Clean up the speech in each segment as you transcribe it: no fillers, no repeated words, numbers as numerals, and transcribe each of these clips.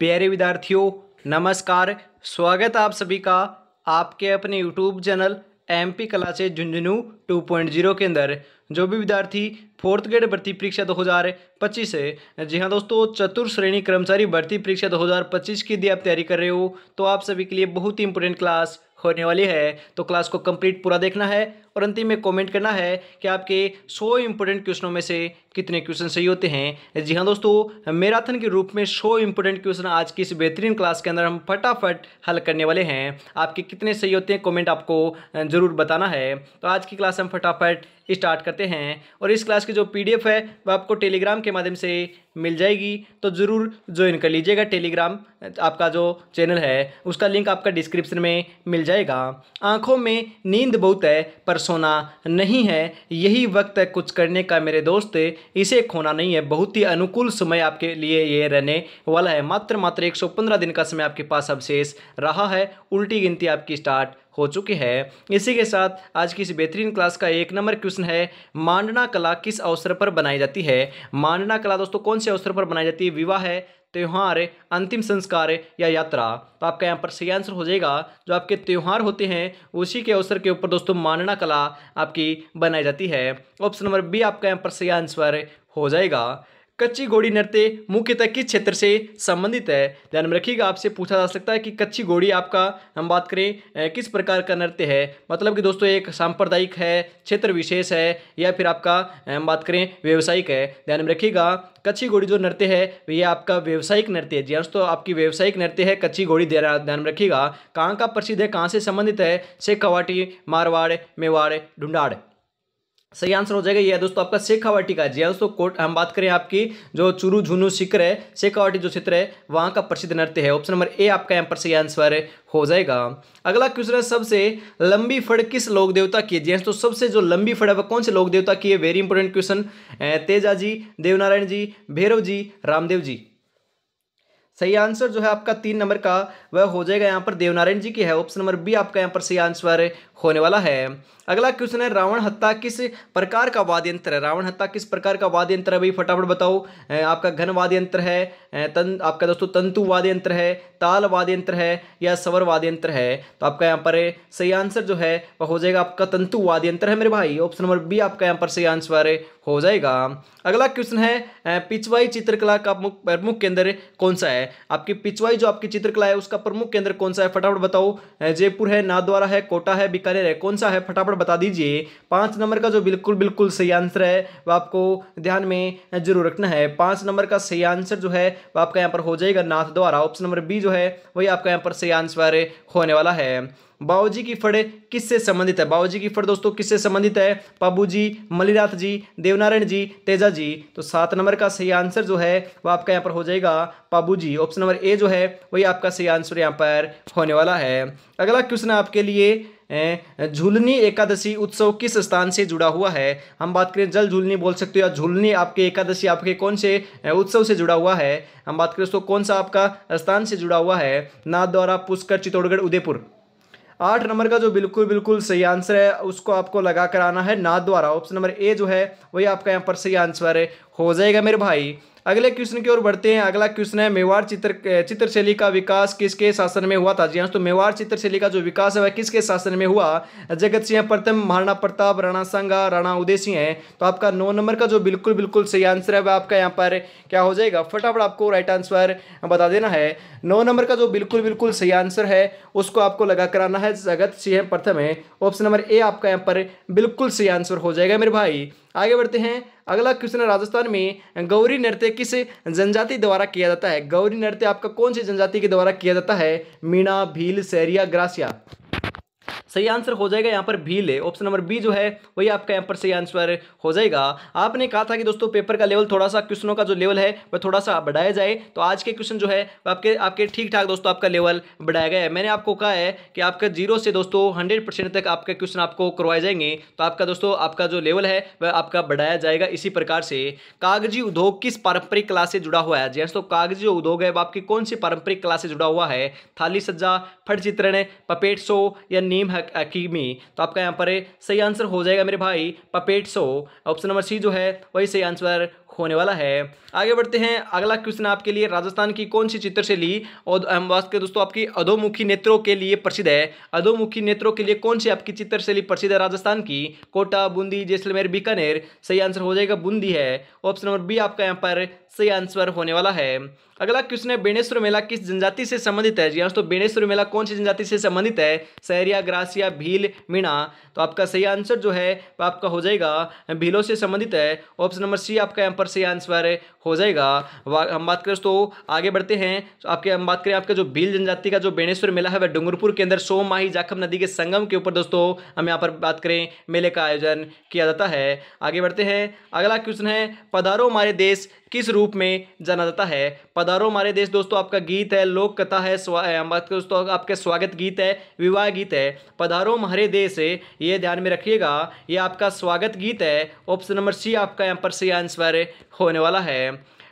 प्यारे विद्यार्थियों, नमस्कार। स्वागत आप सभी का आपके अपने YouTube channel MP classes Jhunjhunu 2.0 के अंदर। जो भी विद्यार्थी फोर्थ ग्रेड भर्ती परीक्षा 2025 है, जी हाँ दोस्तों, चतुर्थ श्रेणी कर्मचारी भर्ती परीक्षा 2025 की यदि आप तैयारी कर रहे हो तो आप सभी के लिए बहुत ही इंपॉर्टेंट क्लास होने वाली है। तो क्लास को कंप्लीट पूरा देखना है और अंतिम में कमेंट करना है कि आपके 100 इंपॉर्टेंट क्वेश्चनों में से कितने क्वेश्चन सही होते हैं। जी हाँ दोस्तों, मैराथन के रूप में 100 इंपॉर्टेंट क्वेश्चन आज की इस बेहतरीन क्लास के अंदर हम फटाफट हल करने वाले हैं। आपके कितने सही होते हैं कमेंट आपको जरूर बताना है। तो आज की क्लास हम फटाफट स्टार्ट करते हैं और इस क्लास की जो पीडीएफ है वह आपको टेलीग्राम के माध्यम से मिल जाएगी, तो ज़रूर ज्वाइन कर लीजिएगा। टेलीग्राम आपका जो चैनल है उसका लिंक आपका डिस्क्रिप्शन में मिल जाएगा। आंखों में नींद बहुत है पर सोना नहीं है, यही वक्त है कुछ करने का मेरे दोस्त, इसे खोना नहीं है। बहुत ही अनुकूल समय आपके लिए ये रहने वाला है। मात्र 115 दिन का समय आपके पास अब शेष रहा है। उल्टी गिनती आपकी स्टार्ट हो चुकी है। इसी के साथ आज की इस बेहतरीन क्लास का 1 नंबर क्वेश्चन है, मांडना कला किस अवसर पर बनाई जाती है। मांडना कला दोस्तों कौन से अवसर पर बनाई जाती है? विवाह है, त्योहार, अंतिम संस्कार या यात्रा। तो आपका यहाँ पर सही आंसर हो जाएगा जो आपके त्योहार होते हैं उसी के अवसर के ऊपर दोस्तों मांडना कला आपकी बनाई जाती है। ऑप्शन नंबर बी आपका यहाँ पर सही आंसर हो जाएगा। कच्ची घोड़ी नृत्य मुख्यतः किस क्षेत्र से संबंधित है? ध्यान में रखिएगा, आपसे पूछा जा सकता है कि कच्ची घोड़ी आपका हम बात करें किस प्रकार का नृत्य है। मतलब कि दोस्तों एक सांप्रदायिक है, क्षेत्र विशेष है, या फिर आपका हम बात करें व्यवसायिक है। ध्यान में रखिएगा, कच्ची घोड़ी जो नृत्य है ये आपका व्यवसायिक नृत्य है। जी हाँ दोस्तों, आपकी व्यवसायिक नृत्य है कच्ची घोड़ी। ध्यान में रखिएगा, कहाँ का प्रसिद्ध है, कहाँ से संबंधित है? शेखावाटी, मारवाड़, मेवाड़, ढूंढाड़। सही आंसर हो जाएगा ये दोस्तों आपका शेखावाटी का। जी हाँ दोस्तों, कोट हम बात करें आपकी जो चुरू झुनू शिखर है, शेखावाटी जो क्षेत्र है वहाँ का प्रसिद्ध नृत्य है। ऑप्शन नंबर ए आपका यहाँ पर सही आंसर हो जाएगा। अगला क्वेश्चन है, सबसे लंबी फड़ किस लोक देवता की है? जी हाँ, तो सबसे जो लंबी फड़ है वह कौन से लोक देवता की है? Very important question. Teja ji, Devnarayan ji, Bhairav ji, Ramdev ji. सही आंसर जो है आपका 3 नंबर का वह हो जाएगा यहाँ पर देवनारायण जी की है। ऑप्शन नंबर बी आपका यहाँ पर सही आंसर होने वाला है। अगला क्वेश्चन है, रावण हत्ता किस प्रकार का वाद्य यंत्र है? रावण हत्ता किस प्रकार का वाद्य यंत्र है भाई? फटाफट बताओ। आपका घन वाद्य यंत्र है, आपका दोस्तों तंतु वाद्य यंत्र है, ताल वाद्य यंत्र है, या स्वर वाद्य यंत्र है? तो आपका यहाँ पर सही आंसर जो है वह हो जाएगा आपका तंतु वाद्य यंत्र है मेरे भाई। ऑप्शन नंबर बी आपका यहाँ पर सही आंसर हो जाएगा। अगला क्वेश्चन है, पिछवाई चित्रकला का प्रमुख केंद्र कौन सा है? आपकी पिछवाई जो आपकी चित्रकला है उसका प्रमुख केंद्र कौन सा है? फटाफट बताओ। जयपुर है, नाथद्वारा है, कोटा है, बीकानेर है, कौन सा है? फटाफट बता दीजिए। 5 नंबर का जो बिल्कुल सही आंसर है वह आपको ध्यान में जरूर रखना है। 5 नंबर का सही आंसर जो है वह आपका यहाँ पर हो जाएगा नाथद्वारा। ऑप्शन नंबर बी जो है वही आपका यहाँ पर सही आंसर होने वाला है। बाबूजी की फड़ किससे संबंधित है? बाबूजी की फड़ दोस्तों किससे संबंधित है? बाबू जी, मलिनाथ जी, देवनारायण जी, तेजा जी। तो 7 नंबर का सही आंसर जो है वह आपका यहाँ पर हो जाएगा बाबू जी। ऑप्शन नंबर ए जो है वही आपका सही आंसर यहाँ पर होने वाला है। अगला क्वेश्चन है आपके लिए, झूलनी एकादशी उत्सव किस स्थान से जुड़ा हुआ है? हम बात करें जल झूलनी बोल सकते हो, या झूलनी आपके एकादशी आपके कौन से उत्सव से जुड़ा हुआ है? हम बात करें तो कौन सा आपका स्थान से जुड़ा हुआ है? नाथद्वारा, पुष्कर, चित्तौड़गढ़, उदयपुर। 8 नंबर का जो बिल्कुल सही आंसर है उसको आपको लगा कर आना है नाथद्वारा। ऑप्शन नंबर ए जो है वही आपका यहाँ पर सही आंसर हो जाएगा मेरे भाई। अगले क्वेश्चन की ओर बढ़ते हैं। अगला क्वेश्चन है, मेवाड़ चित्रशैली का विकास किसके शासन में हुआ था? जी हाँ, तो मेवाड़ चित्रशैली का जो विकास है वह किसके शासन में हुआ? जगत सिंह प्रथम, महाराणा प्रताप, राणा सांगा, राणा उदय सिंह है। तो आपका 9 नंबर का जो बिल्कुल सही आंसर है वह आपका यहाँ पर क्या हो जाएगा? फटाफट आपको राइट आंसर बता देना है। 9 नंबर का जो बिल्कुल सही आंसर है उसको आपको लगा कराना है, जगत सिंह प्रथम है। ऑप्शन नंबर ए आपका यहाँ पर बिल्कुल सही आंसर हो जाएगा मेरे भाई। आगे बढ़ते हैं। अगला क्वेश्चन है, राजस्थान में गौरी नृत्य किस जनजाति द्वारा किया जाता है? गौरी नृत्य आपका कौन सी जनजाति के द्वारा किया जाता है? मीणा, भील, सहरिया, ग्रासिया। सही आंसर हो जाएगा यहाँ पर भील है। ऑप्शन नंबर बी जो है वही आपका यहाँ पर सही आंसर हो जाएगा। आपने कहा था कि दोस्तों पेपर का लेवल थोड़ा सा, क्वेश्चनों का जो लेवल है वह थोड़ा सा बढ़ाया जाए, तो आज के क्वेश्चन जो है आपके आपके ठीक ठाक दोस्तों आपका लेवल बढ़ाया गया है। मैंने आपको कहा है कि आपका 0 से दोस्तों 100% तक आपके क्वेश्चन आपको करवाए जाएंगे, तो आपका दोस्तों आपका जो लेवल है वह आपका बढ़ाया जाएगा। इसी प्रकार से कागजी उद्योग किस पारंपरिक कला से जुड़ा हुआ है? जी दोस्तों, कागजी जो उद्योग है वह आपकी कौन सी पारंपरिक कला से जुड़ा हुआ है? थाली सज्जा, फट चित्रण, पपेट शो, या नीम हकीमी। तो आपका यहाँ पर सही आंसर हो जाएगा मेरे भाई puppet show. Option number C जो है वही सही आंसर होने वाला है। आगे बढ़ते हैं, अगला क्वेश्चन आपके लिए, राजस्थान की कौन सी चित्रशैली और हम बात करें दोस्तों आपकी अधोमुखी नेत्रों के लिए प्रसिद्ध है। अधोमुखी नेत्रों के लिए कौन सी आपकी चित्रशैली प्रसिद्ध है राजस्थान की? कोटा, बूंदी, जैसलमेर, बीकानेर। सही आंसर हो जाएगा बूंदी है। ऑप्शन नंबर बी आपका यहाँ पर सही आंसर होने वाला है। अगला क्वेश्चन है, बेणेश्वर मेला किस जनजाति से संबंधित है? जी हाँ दोस्तों, बेणेश्वर मेला कौन सी जनजाति से संबंधित है? सहरिया, ग्रासिया, भील, मीणा। तो आपका सही आंसर जो है वो आपका हो जाएगा भीलों से संबंधित है। ऑप्शन नंबर सी आपका यहाँ पर सही आंसर हो जाएगा। हम बात करें तो आगे बढ़ते हैं, तो आपके हम बात करें आपका जो भील जनजाति का जो बेणेश्वर मेला है वह डूंगरपुर के अंदर सोम माही जाखम नदी के संगम के ऊपर दोस्तों हम यहाँ पर बात करें मेले का आयोजन किया जाता है। आगे बढ़ते हैं, अगला क्वेश्चन है, पधारो हमारे देश किस रूप में जाना जाता है? पधारो हमारे देश दोस्तों आपका गीत है, लोक कथा है, हम बात करें दोस्तों आपके स्वागत गीत है, विवाह गीत है। पधारो हमारे देश ये ध्यान में रखिएगा, ये आपका स्वागत गीत है। ऑप्शन नंबर सी आपका यहाँ पर सही आंसर होने वाला है।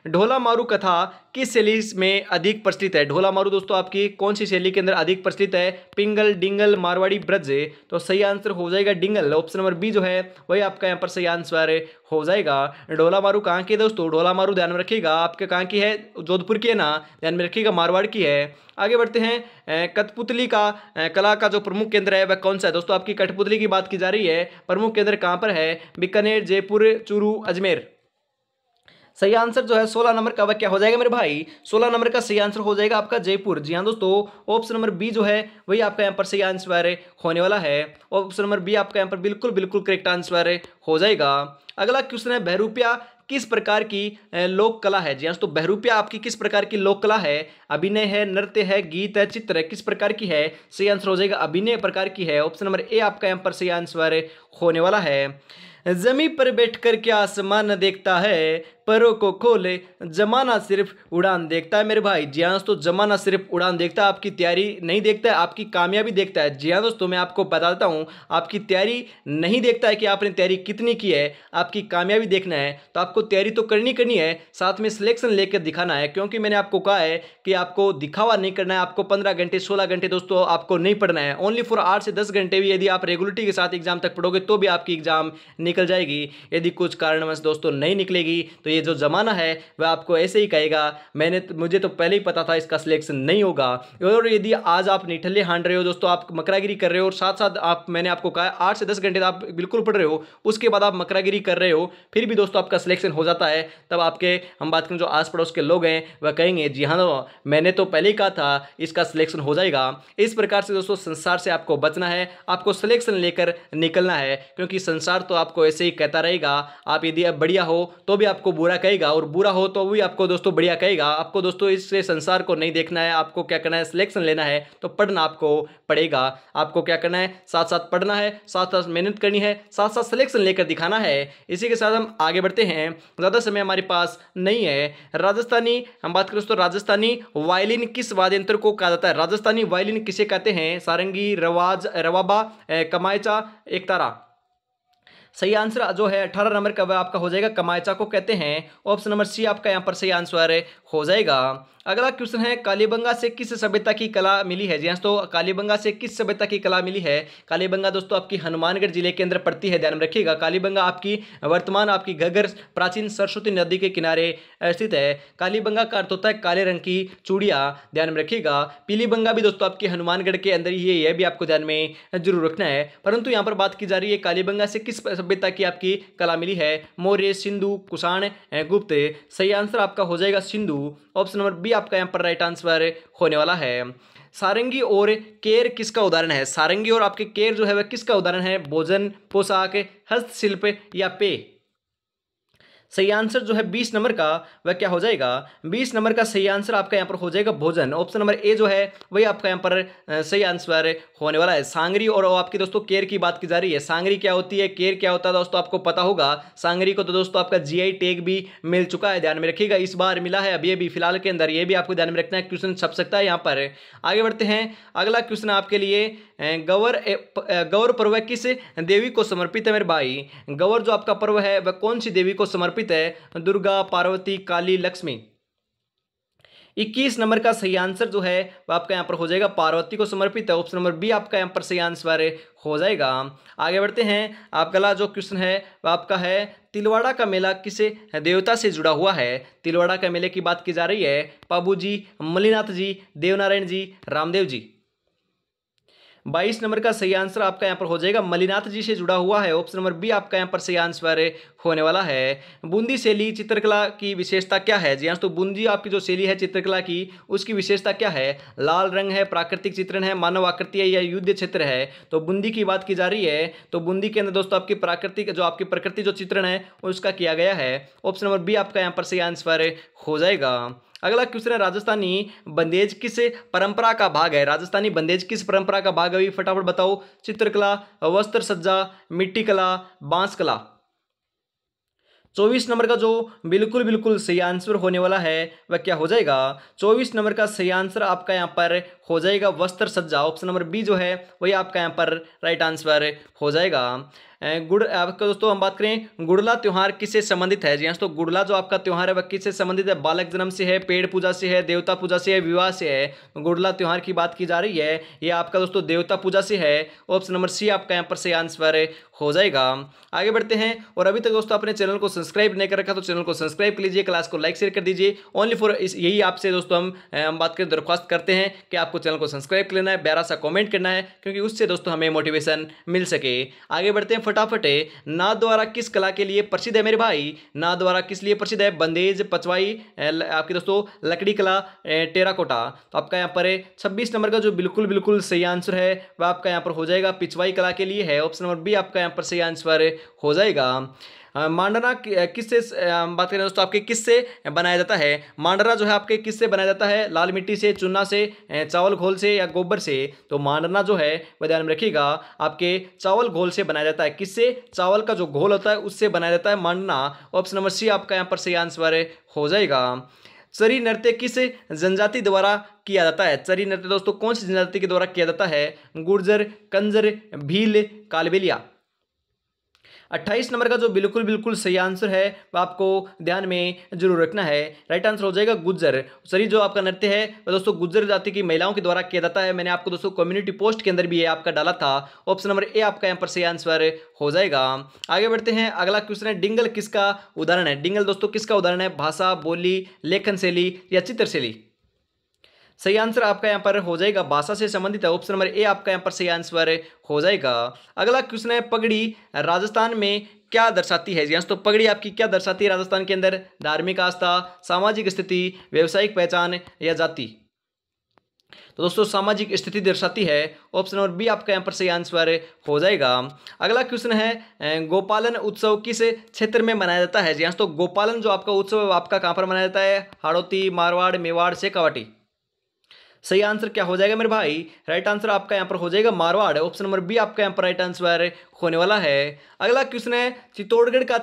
ढोला मारू कथा किस शैली में अधिक प्रचलित है? ढोला मारू दोस्तों आपकी कौन सी शैली के अंदर अधिक प्रचलित है? पिंगल, डिंगल, मारवाड़ी, ब्रज। तो सही आंसर हो जाएगा डिंगल। ऑप्शन नंबर बी जो है वही आपका यहाँ पर सही आंसर हो जाएगा। ढोला मारू कहाँ की है दोस्तों? ढोला मारू ध्यान में रखिएगा आपके कहाँ की है, जोधपुर की है ना, ध्यान में रखिएगा, मारवाड़ की है। आगे बढ़ते हैं, कठपुतली का कला का जो प्रमुख केंद्र है वह कौन सा है? दोस्तों आपकी कठपुतली की बात की जा रही है, प्रमुख केंद्र कहाँ पर है? बीकानेर, जयपुर, चूरू, अजमेर। सही आंसर जो है 16 नंबर का वह क्या हो जाएगा मेरे भाई? 16 नंबर का सही आंसर हो जाएगा आपका जयपुर। जी हाँ दोस्तों, ऑप्शन नंबर बी जो है वही आपका यहाँ पर सही आंसर होने वाला है। ऑप्शन नंबर बी आपका यहाँ पर बिल्कुल बिल्कुल करेक्ट आंसर हो जाएगा। अगला क्वेश्चन है, बहरूपिया किस प्रकार की लोक कला है? जी हाँ, तो बहरूपिया आपकी किस प्रकार की लोक कला है? अभिनय है, नृत्य है, गीत है, चित्र है, किस प्रकार की है? सही आंसर हो जाएगा अभिनय प्रकार की है। ऑप्शन नंबर ए आपका यहाँ पर सही आंसर होने वाला है। जमीन पर बैठकर क्या आसमान देखता है, परों को खोले जमाना सिर्फ उड़ान देखता है मेरे भाई। जी हाँ दोस्तों, जमाना सिर्फ उड़ान देखता है, आपकी तैयारी नहीं देखता है, आपकी कामयाबी देखता है। जी हाँ दोस्तों, मैं आपको बता देता हूँ, आपकी तैयारी नहीं देखता है कि आपने तैयारी कितनी की है, आपकी कामयाबी देखना है। तो आपको तैयारी तो करनी है, साथ में सिलेक्शन लेकर दिखाना है, क्योंकि मैंने आपको कहा है कि आपको दिखावा नहीं करना है। आपको 15 घंटे 16 घंटे दोस्तों आपको नहीं पढ़ना है, ओनली फॉर 8 से 10 घंटे भी यदि आप रेगुलरिटी के साथ एग्जाम तक पढ़ोगे तो भी आपकी एग्जाम निकल जाएगी। यदि कुछ कारणवश दोस्तों नहीं निकलेगी तो ये जो जमाना है वह आपको ऐसे ही कहेगा मुझे तो पहले ही पता था इसका सिलेक्शन नहीं होगा। और यदि आज आप निठल्ले हांड रहे हो दोस्तों, आप मकरागिरी कर रहे हो और साथ साथ आप मैंने आपको कहा 8 से 10 घंटे आप बिल्कुल पढ़ रहे हो, उसके बाद आप मकरागिरी कर रहे हो, फिर भी दोस्तों आपका सिलेक्शन हो जाता है, तब आपके हम बात करें जो आस पड़ोस के लोग हैं वह कहेंगे जी हाँ मैंने तो पहले ही कहा था इसका सिलेक्शन हो जाएगा। इस प्रकार से दोस्तों संसार से आपको बचना है, आपको सिलेक्शन लेकर निकलना है, क्योंकि संसार तो आपको ऐसे ही कहता रहेगा। आप यदि अब बढ़िया हो तो भी आपको बुरा कहेगा और बुरा हो तो भी आपको दोस्तों बढ़िया कहेगा। आपको दोस्तों इससे संसार को नहीं देखना है, आपको क्या करना है, सिलेक्शन लेना है तो पढ़ना आपको पड़ेगा। आपको क्या करना है, साथ साथ पढ़ना है, साथ साथ मेहनत करनी है, साथ साथ सिलेक्शन लेकर दिखाना है। इसी के साथ हम आगे बढ़ते हैं, ज़्यादा समय हमारे पास नहीं है। राजस्थानी हम बात करें दोस्तों, राजस्थानी वायलिन किस वाद्य यंत्र को कहा जाता है? राजस्थानी वायलिन किसे कहते हैं? सारंगी, रवाबा, कमायचा, एकतारा। सही आंसर जो है 18 नंबर का वह आपका हो जाएगा कमायचा को कहते हैं। ऑप्शन नंबर सी आपका यहाँ पर सही आंसर हो जाएगा। अगला क्वेश्चन है, कालीबंगा से किस सभ्यता की कला मिली है? जी हाँ, तो कालीबंगा से किस सभ्यता की कला मिली है? कालीबंगा दोस्तों आपकी हनुमानगढ़ जिले के अंदर पड़ती है, ध्यान में रखिएगा। कालीबंगा आपकी वर्तमान आपकी घग्गर प्राचीन सरस्वती नदी के किनारे स्थित है। कालीबंगा का अर्थ होता है काले रंग की चूड़िया, ध्यान में रखिएगा। पीलीबंगा भी दोस्तों आपकी हनुमानगढ़ के अंदर ही है, यह भी आपको ध्यान में जरूर रखना है। परंतु यहाँ पर बात की जा रही है कालीबंगा से किस सभ्यता की आपकी कला मिली है? मौर्य, सिंधु, कुषाण, गुप्त। सही आंसर आपका हो जाएगा सिंधु। ऑप्शन नंबर बी आपका यहाँ पर राइट आंसर होने वाला है। सारंगी और केर किसका उदाहरण है? सारंगी और आपके केर जो है वह किसका उदाहरण है? भोजन, पोशाक, हस्तशिल्प या पेय। सही आंसर जो है 20 नंबर का वह क्या हो जाएगा? 20 नंबर का सही आंसर आपका यहाँ पर हो जाएगा भोजन। ऑप्शन नंबर ए जो है वही आपका यहाँ पर सही आंसर होने वाला है। सांगरी और आपकी दोस्तों केर की बात की जा रही है। सांगरी क्या होती है, केर क्या होता है दोस्तों आपको पता होगा। सांगरी को तो दोस्तों आपका जीआई टैग भी मिल चुका है, ध्यान में रखिएगा, इस बार मिला है अभी फिलहाल के अंदर, ये भी आपको ध्यान में रखना है, क्वेश्चन छप सकता है यहाँ पर। आगे बढ़ते हैं, अगला क्वेश्चन आपके लिए, गौर पर्व किस देवी को समर्पित है मेरे भाई? गौर जो आपका पर्व है वह कौन सी देवी को समर्पित है? दुर्गा, पार्वती, काली, लक्ष्मी। 21 नंबर का सही आंसर जो है वह आपका यहाँ पर हो जाएगा पार्वती को समर्पित है। ऑप्शन नंबर बी आपका यहाँ पर सही आंसर हो जाएगा। आगे बढ़ते हैं, आपका जो क्वेश्चन है वह आपका है तिलवाड़ा का मेला किस देवता से जुड़ा हुआ है? तिलवाड़ा का मेले की बात की जा रही है पाबू जी, मल्लीनाथ जी, देवनारायण जी, रामदेव जी। 22 नंबर का सही आंसर आपका यहाँ पर हो जाएगा मल्लीनाथ जी से जुड़ा हुआ है। ऑप्शन नंबर बी आपका यहाँ पर सही आंसर होने वाला है। बूंदी शैली चित्रकला की विशेषता क्या है? जी हाँ, तो बूंदी आपकी जो शैली है चित्रकला की, उसकी विशेषता क्या है? लाल रंग है, प्राकृतिक चित्रण है, मानव आकृति है या युद्ध क्षेत्र है? तो बूंदी की बात की जा रही है, तो बूंदी के अंदर दोस्तों आपकी प्राकृतिक जो आपकी प्रकृति जो चित्रण है उसका किया गया है। ऑप्शन नंबर बी आपका यहाँ पर सही आंसर हो जाएगा। अगला क्वेश्चन है राजस्थानी बंदेज किस परंपरा का भाग है? राजस्थानी बंदेज किस परंपरा का भाग है? अभी फटाफट बताओ। चित्रकला, वस्त्र सज्जा, मिट्टी कला, बांस कला। 24 नंबर का जो बिल्कुल बिल्कुल सही आंसर होने वाला है वह क्या हो जाएगा? 24 नंबर का सही आंसर आपका यहाँ पर हो जाएगा वस्त्र सज्जा। ऑप्शन नंबर बी जो है वही आपका यहाँ पर राइट आंसर हो जाएगा। गुड़ आपका दोस्तों हम बात करें गुड़ला त्यौहार किससे संबंधित है? जी हाँ, तो गुड़ला जो आपका त्यौहार है वह किससे संबंधित है? बालक जन्म से है, पेड़ पूजा से है, देवता पूजा से है, विवाह से है? गुड़ला त्यौहार की बात की जा रही है, यह आपका दोस्तों देवता पूजा से है। ऑप्शन नंबर सी आपका यहाँ पर सही आंसर हो जाएगा। आगे बढ़ते हैं, और अभी तक दोस्तों अपने चैनल को सब्सक्राइब नहीं कर रखा तो चैनल को सब्सक्राइब कर लीजिए, क्लास को लाइक शेयर कर दीजिए। ओनली फॉर यही आपसे दोस्तों हम बात करें दरख्वास्त करते हैं कि आपको चैनल को सब्सक्राइब कर लेना है, प्यारा सा कमेंट करना है, क्योंकि उससे दोस्तों हमें मोटिवेशन मिल सके। आगे बढ़ते हैं फटाफट। नाथ द्वारा किस कला के लिए प्रसिद्ध है मेरे भाई? नाथ द्वारा किस लिए प्रसिद्ध है? बंदेज, पचवाई, आपकी दोस्तों लकड़ी कला, टेराकोटा। तो आपका यहाँ पर 26 नंबर का जो बिल्कुल बिल्कुल सही आंसर है वह आपका यहाँ पर हो जाएगा पिछवाई कला के लिए है। ऑप्शन नंबर बी आपका यहाँ पर सही आंसर हो जाएगा। मांडना किससे बात करें दोस्तों आपके किससे बनाया जाता है? मांडना जो है आपके किससे बनाया जाता है? लाल मिट्टी से, चूना से, चावल घोल से या गोबर से? तो मांडना जो है वह ध्यान में रखिएगा आपके चावल घोल से बनाया जाता है। किससे? चावल का जो घोल होता है उससे बनाया जाता है मांडना। ऑप्शन नंबर सी आपका यहाँ पर सही आंसर हो जाएगा। चरी नृत्य किस जनजाति द्वारा किया जाता है? चरी नृत्य दोस्तों कौन सी जनजाति के द्वारा किया जाता है? गुर्जर, कंजर, भील, कालबेलिया। 28 नंबर का जो बिल्कुल बिल्कुल सही आंसर है वह आपको ध्यान में जरूर रखना है। राइट आंसर हो जाएगा गुज्जर। सॉरी, जो आपका नृत्य है वह दोस्तों गुज्जर जाति की महिलाओं के द्वारा किया जाता है। मैंने आपको दोस्तों कम्युनिटी पोस्ट के अंदर भी ये आपका डाला था। ऑप्शन नंबर ए आपका यहाँ पर सही आंसर हो जाएगा। आगे बढ़ते हैं, अगला क्वेश्चन है डिंगल किसका उदाहरण है? डिंगल दोस्तों किसका उदाहरण है? भाषा, बोली, लेखन शैली या चित्रशैली? सही आंसर आपका यहाँ पर हो जाएगा भाषा से संबंधित है। ऑप्शन नंबर ए आपका यहाँ पर सही आंसर हो जाएगा। अगला क्वेश्चन है पगड़ी राजस्थान में क्या दर्शाती है? जी तो पगड़ी आपकी क्या दर्शाती है राजस्थान के अंदर? धार्मिक आस्था, सामाजिक स्थिति, व्यावसायिक पहचान या जाति? तो दोस्तों सामाजिक स्थिति दर्शाती है। ऑप्शन नंबर बी आपका यहाँ पर सही आंसर हो जाएगा। अगला क्वेश्चन है गोपालन उत्सव किस क्षेत्र में मनाया जाता है? जी तो गोपालन जो आपका उत्सव है आपका कहाँ पर मनाया जाता है? हाड़ौती, मारवाड़, मेवाड़, शेखावाटी। सही आंसर क्या हो जाएगा मेरे भाई? राइट आंसर आपका यहाँ पर हो जाएगा मारवाड़। ऑप्शन नंबर बी आपका यहाँ पर राइट आंसर होने वाला है। अगला क्वेश्चन है चित्तौड़गढ़ का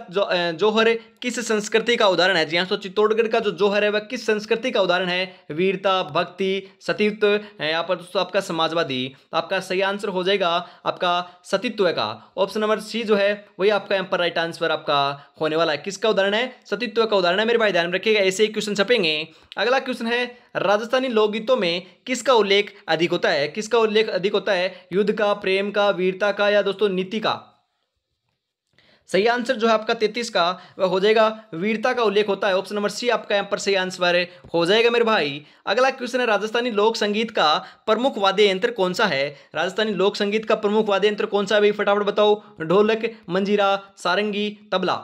जौहर किस संस्कृति का उदाहरण है? जी हाँ, तो चित्तौड़गढ़ का जो जौहर है वह किस संस्कृति का उदाहरण है? वीरता, भक्ति, सतीत्व, यहाँ पर दोस्तों आपका समाजवादी। आपका सही आंसर हो जाएगा आपका सतीत्व का। ऑप्शन नंबर सी जो है वही आपका यहाँ पर राइट आंसर आपका होने वाला है। किसका उदाहरण है? सतीत्व का उदाहरण है मेरे भाई, ध्यान रखिएगा, ऐसे ही क्वेश्चन छपेंगे। अगला क्वेश्चन है राजस्थानी लोकगीतों में किसका उल्लेख अधिक होता है? किसका उल्लेख अधिक होता है? युद्ध का, प्रेम का, वीरता का या दोस्तों नीति का? सही आंसर जो है आपका 33 का वह हो जाएगा वीरता का उल्लेख होता है। ऑप्शन नंबर सी आपका यहाँ पर सही आंसर हो जाएगा मेरे भाई। अगला क्वेश्चन है राजस्थानी लोक संगीत का प्रमुख वाद्य यंत्र कौन सा है? राजस्थानी लोक संगीत का प्रमुख वाद्य यंत्र कौन सा है भाई? फटाफट बताओ। ढोलक, मंजीरा, सारंगी, तबला।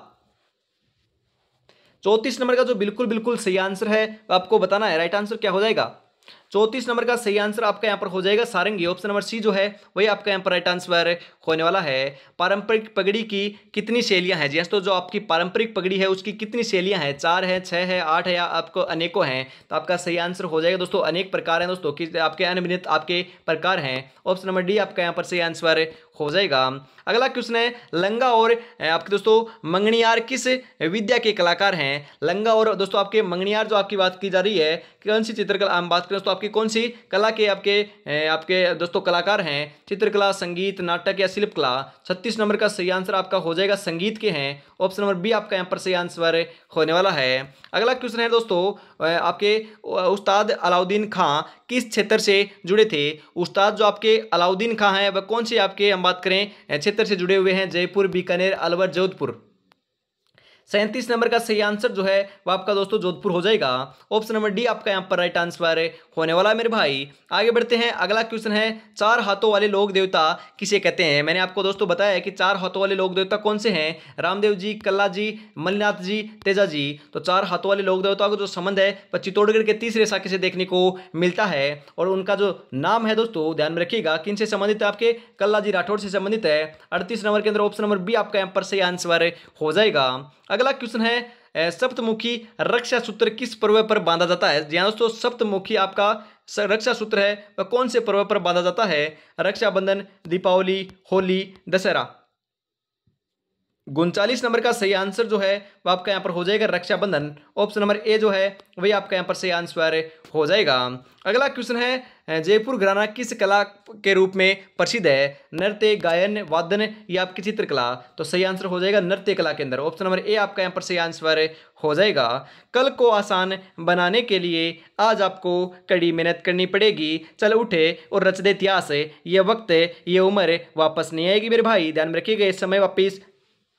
34 नंबर का जो बिल्कुल बिल्कुल सही आंसर है आपको बताना है। राइट आंसर क्या हो जाएगा? 34 नंबर का सही आंसर आपका यहाँ पर हो जाएगा सारंगी। ऑप्शन नंबर सी जो है वही आपका यहाँ पर राइट आंसर होने वाला है। पारंपरिक पगड़ी की कितनी शैलियां हैं? जी तो जो आपकी पारंपरिक पगड़ी है उसकी कितनी शैलियां हैं? 4 है, 6 है, 8 है या आपको अनेकों हैं? तो आपका सही आंसर हो जाएगा दोस्तों अनेक प्रकार हैं दोस्तों, कि आपके अनगिनत आपके प्रकार हैं। ऑप्शन नंबर डी आपका यहाँ पर सही आंसर हो जाएगा। अगला क्वेश्चन है लंगा और आपके दोस्तों मंगनियार किस विद्या के कलाकार हैं? लंगा और दोस्तों आपके मंगनियार जो आपकी बात की जा रही है कौन सी चित्रकला हम बात करें दोस्तों आपकी कौन सी कला के आपके दोस्तों कलाकार हैं? चित्रकला, संगीत, नाटक या शिल्पकला? 36 नंबर का सही आंसर आपका हो जाएगा संगीत के हैं। ऑप्शन नंबर बी आपका यहाँ पर सही आंसर होने वाला है। अगला क्वेश्चन है दोस्तों आपके उस्ताद अलाउद्दीन खां किस क्षेत्र से जुड़े थे? उस्ताद जो आपके अलाउद्दीन खां हैं वह कौन से आपके हम बात करें क्षेत्र से जुड़े हुए हैं? जयपुर, बीकानेर, अलवर, जोधपुर। 37 नंबर का सही आंसर जो है वो आपका दोस्तों जोधपुर हो जाएगा। ऑप्शन नंबर डी आपका यहाँ पर राइट आंसर होने वाला है मेरे भाई। आगे बढ़ते हैं, अगला क्वेश्चन है, चार हाथों वाले लोक देवता किसे कहते हैं। मैंने आपको दोस्तों बताया है कि चार हाथों वाले लोक देवता कौन से हैं, रामदेव जी, कल्ला जी, मल्लिनाथ जी, तेजा जी। तो चार हाथों वाले लोक देवता का जो संबंध है वह चित्तौड़गढ़ के तीसरे शाखा से देखने को मिलता है और उनका जो नाम है दोस्तों ध्यान में रखिएगा, किन से संबंधित है, आपके कल्ला जी राठौड़ से संबंधित है। 38 नंबर के अंदर ऑप्शन नंबर बी आपका यहाँ पर सही आंसर हो जाएगा। अगला क्वेश्चन है, सप्तमुखी रक्षा सूत्र किस पर्व पर बांधा जाता है। जी हाँ दोस्तों, सप्तमुखी आपका रक्षा सूत्र है वह कौन से पर्व पर बांधा जाता है, रक्षाबंधन, दीपावली, होली, दशहरा। 39 नंबर का सही आंसर जो है वो आपका यहाँ पर हो जाएगा रक्षाबंधन। ऑप्शन नंबर ए जो है वही आपका यहाँ पर सही आंसर हो जाएगा। अगला क्वेश्चन है, जयपुर घराना किस कला के रूप में प्रसिद्ध है, नृत्य, गायन, वादन या आपकी चित्रकला। तो सही आंसर हो जाएगा नृत्य कला के अंदर। ऑप्शन नंबर ए आपका यहाँ पर सही आंसर हो जाएगा। कल को आसान बनाने के लिए आज आपको कड़ी मेहनत करनी पड़ेगी, चल उठे और रच दे इतिहास, ये वक्त ये उम्र वापस नहीं आएगी मेरे भाई। ध्यान में रखिएगा, इस समय वापिस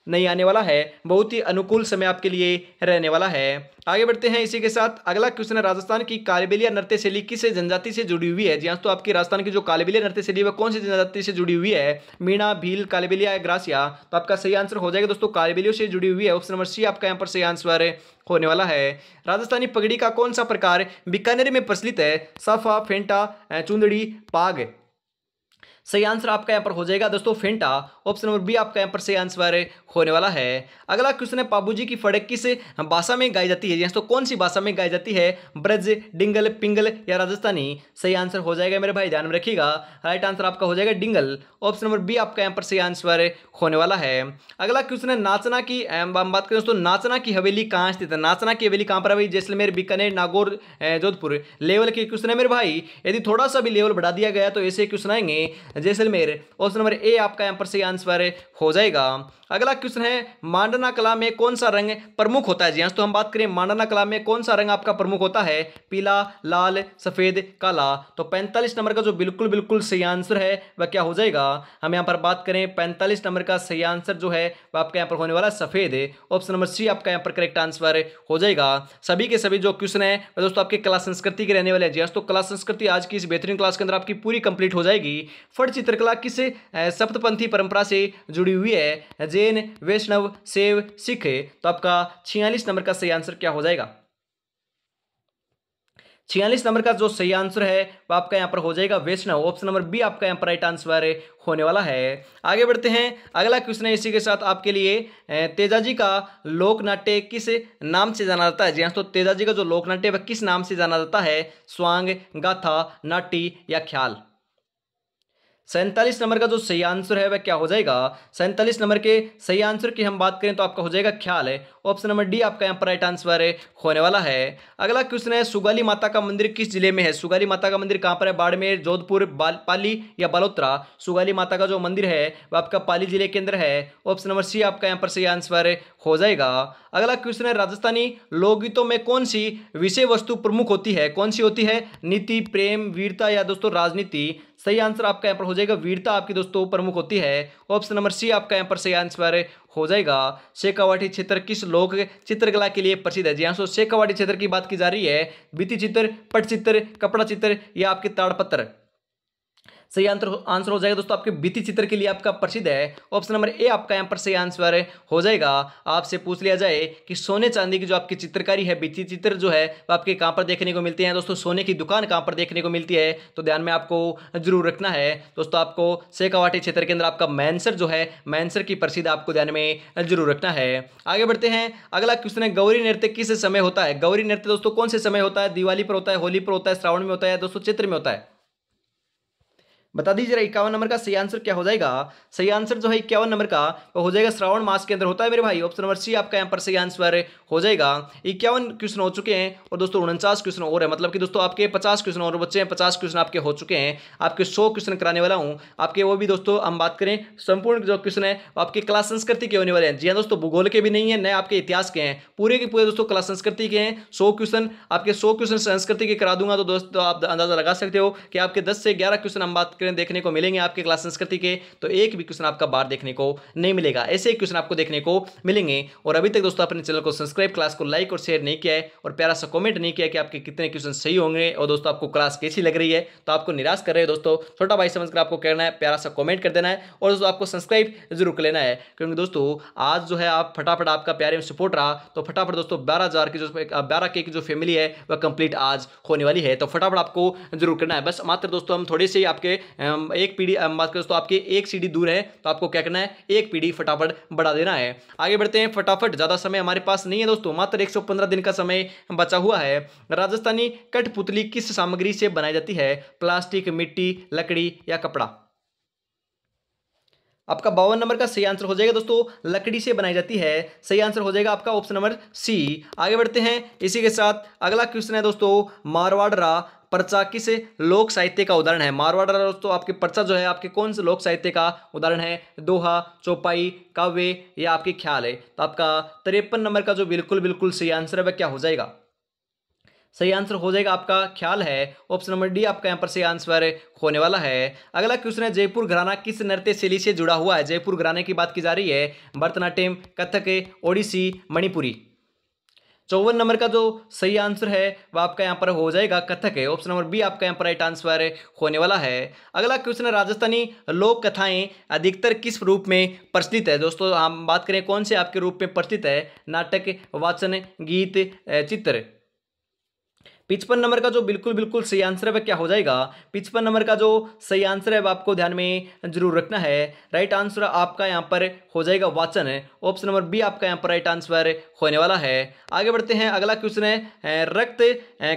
नहीं आने वाला है, बहुत ही अनुकूल समय आपके लिए रहने वाला है। आगे बढ़ते हैं इसी के साथ, अगला क्वेश्चन है, राजस्थान की कालबेलिया नृत्य शैली किस जनजाति से जुड़ी हुई है। जी हाँ, तो आपकी राजस्थान की जो कालबेलिया नृत्य शैली है वह कौन सी जनजाति से जुड़ी हुई है, मीणा, भील, कालबेलिया या ग्रासिया। तो आपका सही आंसर हो जाएगा दोस्तों कालबेलिया से जुड़ी हुई है। ऑप्शन नंबर सी आपका यहाँ पर सही आंसर होने वाला है। राजस्थानी पगड़ी का कौन सा प्रकार बीकानेर में प्रचलित है, साफा, फेंटा, चुंदड़ी, पाग। सही आंसर आपका यहाँ पर हो जाएगा दोस्तों फेंटा। ऑप्शन नंबर बी आपका यहाँ पर सही आंसर होने वाला है। अगला क्वेश्चन है, पाबूजी की फड़क किस भाषा में गाई जाती है। तो कौन सी भाषा में गाई जाती है, ब्रज, डिंगल, पिंगल या राजस्थानी। सही आंसर हो जाएगा मेरे भाई, ध्यान में रखिएगा, राइट आंसर आपका हो जाएगा डिंगल। ऑप्शन नंबर बी आपका यहाँ पर सही आंसर होने वाला है। अगला क्वेश्चन है, नाचना की हम बात करें दोस्तों, नाचना की हवेली कहाँ स्थित है। नाचना की हवेली कहाँ पर है भाई, जैसलमेर, बीकानेर, नागौर, जोधपुर। लेवल के क्वेश्चन है मेरे भाई, यदि थोड़ा सा भी लेवल बढ़ा दिया गया तो ऐसे क्वेश्चन आएंगे जैसलमेर। ऑप्शन नंबर ए आपका यहाँ पर सही आंसर हो जाएगा। अगला क्वेश्चन है, मांडना कला में कौन सा रंग प्रमुख होता है। जी हाँ, तो हम बात करें मांडना कला में कौन सा रंग आपका प्रमुख होता है, पीला, लाल, सफेद, काला। तो 45 नंबर का जो बिल्कुल बिल्कुल सही आंसर है वह क्या हो जाएगा, हम यहाँ पर बात करें 45 नंबर का सही आंसर जो है वह आपका यहाँ पर होने वाला सफेद है। ऑप्शन नंबर सी आपका यहाँ पर करेक्ट आंसर हो जाएगा। सभी के सभी जो क्वेश्चन है वह दोस्तों आपके कला संस्कृति के रहने वाले हैं। जी हाँ, तो कला संस्कृति आज की इस बेहतरीन क्लास के अंदर आपकी पूरी कंप्लीट हो जाएगी। फट चित्रकला किस सप्तपंथी परंपरा से जुड़ी हुई है, जैन, वैष्णव, शैव, सिख। तो आपका 46 नंबर का सही आंसर क्या हो जाएगा, 46 नंबर का जो सही आंसर है वो आपका यहाँ पर हो जाएगा वैष्णव। ऑप्शन नंबर बी आपका यहाँ पर राइट आंसर होने वाला है। आगे बढ़ते हैं, अगला क्वेश्चन है इसी के साथ आपके लिए, तेजाजी का लोक नाट्य किस नाम से जाना जाता है। जी हाँ, तो तेजाजी का जो लोक नाट्य है वह किस नाम से जाना जाता है, स्वांग, गाथा, नाटी या ख्याल। 47 नंबर का जो सही आंसर है वह क्या हो जाएगा, 47 नंबर के सही आंसर की हम बात करें तो आपका हो जाएगा ख्याल है। ऑप्शन नंबर डी आपका यहाँ पर राइट आंसर होने वाला है। अगला क्वेश्चन है, सुगाली माता का मंदिर किस जिले में है। सुगाली माता का मंदिर कहाँ पर है, बाड़मेर, जोधपुर, पाली या बालोतरा। सुगाली माता का जो मंदिर है वह आपका पाली जिले के अंदर है। ऑप्शन नंबर सी आपका यहाँ पर सही आंसर हो जाएगा। अगला क्वेश्चन है, राजस्थानी लोकगीतों में कौन सी विषय वस्तु प्रमुख होती है, कौन सी होती है, नीति, प्रेम, वीरता या दोस्तों राजनीति। सही आंसर आपका यहाँ पर हो जाएगा वीरता आपकी दोस्तों प्रमुख होती है। ऑप्शन नंबर सी आपका यहाँ पर सही आंसर हो जाएगा। शेखावाटी क्षेत्र किस लोक चित्रकला के लिए प्रसिद्ध है। जी हाँ, शेखावाटी क्षेत्र की बात की जा रही है, भित्ति चित्र, पट चित्र, कपड़ा चित्र या आपके ताड़पत्र। सही आंसर हो जाएगा दोस्तों आपके भित्ति चित्र के लिए आपका प्रसिद्ध है। ऑप्शन नंबर ए आपका यहाँ पर सही आंसर हो जाएगा। आपसे पूछ लिया जाए कि सोने चांदी की जो आपकी चित्रकारी है, भित्ति चित्र जो है वो आपके कहाँ पर देखने को मिलते हैं दोस्तों, सोने की दुकान कहाँ पर देखने को मिलती है, तो ध्यान में आपको जरूर रखना है दोस्तों। आपको शेखावाटी क्षेत्र के अंदर आपका मैनसर जो है, मैनसर की प्रसिद्ध आपको ध्यान में जरूर रखना है। आगे बढ़ते हैं, अगला क्वेश्चन है, गौरी नृत्य किस समय होता है। गौरी नृत्य दोस्तों कौन से समय होता है, दिवाली पर होता है, होली पर होता है, श्रावण में होता है, दोस्तों चैत्र में होता है। बता दीजिए 51 नंबर का सही आंसर क्या हो जाएगा। सही आंसर जो है 51 नंबर का वो हो जाएगा श्रावण मास के अंदर होता है मेरे भाई। ऑप्शन नंबर सी आपका यहाँ पर सही आंसर हो जाएगा। 51 क्वेश्चन हो चुके हैं और दोस्तों 49 क्वेश्चन और है, मतलब कि दोस्तों आपके 50 क्वेश्चन और बच्चे हैं, 50 क्वेश्चन आपके हो चुके हैं। आपके 100 क्वेश्चन कराने वाला हूँ आपके, वो भी दोस्तों हम बात करें संपूर्ण जो क्वेश्चन है आपके कला संस्कृति के होने वाले हैं। जी हाँ दोस्तों, भूगोल के भी नहीं है, नए आपके इतिहास के हैं, पूरे के पूरे दोस्तों कला संस्कृति के हैं। 100 क्वेश्चन आपके 100 क्वेश्चन संस्कृति के करा दूंगा तो दोस्तों आप अंदाजा लगा सकते हो कि आपके 10 से 11 क्वेश्चन हम बात देखने को मिलेंगे आपके क्लास संस्कृति के, तो एक भी क्वेश्चन आपका बाहर देखने को नहीं मिलेगा, ऐसे ही क्वेश्चन आपको देखने को मिलेंगे। और अभी तक दोस्तों अपने चैनल को सब्सक्राइब, क्लास को लाइक और शेयर नहीं किया है और प्यारा सा कमेंट नहीं किया कि आपके कितने क्वेश्चन सही होंगे और दोस्तों आपको क्लास कैसी लग रही है, तो आपको निराश कर रहे हैं दोस्तों, छोटा भाई समझकर आपको करना है, प्यारा सा कमेंट कर देना है और दोस्तों आपको सब्सक्राइब जरूर कर लेना है, क्योंकि दोस्तों आज जो है आप फटाफट आपका प्यारे में सपोर्ट रहा तो फटाफट दोस्तों 12,000 की जो 12K की जो फैमिली है वह कंप्लीट आज होने वाली है, तो फटाफट आपको जरूर करना है। बस मात्र दोस्तों हम थोड़े से ही आपके एक पीढ़ी बात करें दोस्तों आपके एक सीढ़ी दूर है, तो आपको क्या करना है, एक पीढ़ी फटाफट बढ़ा देना है। आगे बढ़ते हैं फटाफट, ज्यादा समय हमारे पास नहीं है दोस्तों, मात्र 115 दिन का समय बचा हुआ है। राजस्थानी कठपुतली किस सामग्री से बनाई जाती है, प्लास्टिक, मिट्टी, लकड़ी या कपड़ा? आपका 52 नंबर का सही आंसर हो जाएगा दोस्तों लकड़ी से बनाई जाती है, सही आंसर हो जाएगा आपका ऑप्शन नंबर सी। आगे बढ़ते हैं इसी के साथ, अगला क्वेश्चन है दोस्तों, मारवाड़रा पर्चा किस लोक साहित्य का उदाहरण है? मारवाड़रा दोस्तों आपके पर्चा जो है आपके कौन से लोक साहित्य का उदाहरण है? दोहा, चौपाई, काव्य या आपके ख्याल है? तो आपका 53 नंबर का जो बिल्कुल बिल्कुल सही आंसर है वह क्या हो जाएगा? सही आंसर हो जाएगा आपका ख्याल है, ऑप्शन नंबर डी आपका यहाँ पर सही आंसर होने वाला है। अगला क्वेश्चन है, जयपुर घराना किस नृत्य शैली से जुड़ा हुआ है? जयपुर घराने की बात की जा रही है, भरतनाट्यम, कथक, ओडिसी, मणिपुरी। 54 नंबर का जो सही आंसर है वह आपका यहाँ पर हो जाएगा कथक है, ऑप्शन नंबर बी आपका यहाँ पर राइट आंसर होने वाला है। अगला क्वेश्चन है, राजस्थानी लोक कथाएं अधिकतर किस रूप में प्रचलित है? दोस्तों हम बात करें कौन से आपके रूप में प्रचलित है, नाटक, वाचन, गीत, चित्र। 55 नंबर का जो बिल्कुल बिल्कुल सही आंसर है वह क्या हो जाएगा? 55 नंबर का जो सही आंसर है वह आपको ध्यान में जरूर रखना है, राइट आंसर आपका यहाँ पर हो जाएगा वाचन है, ऑप्शन नंबर बी आपका यहाँ पर राइट आंसर होने वाला है। आगे बढ़ते हैं, अगला क्वेश्चन है, रक्त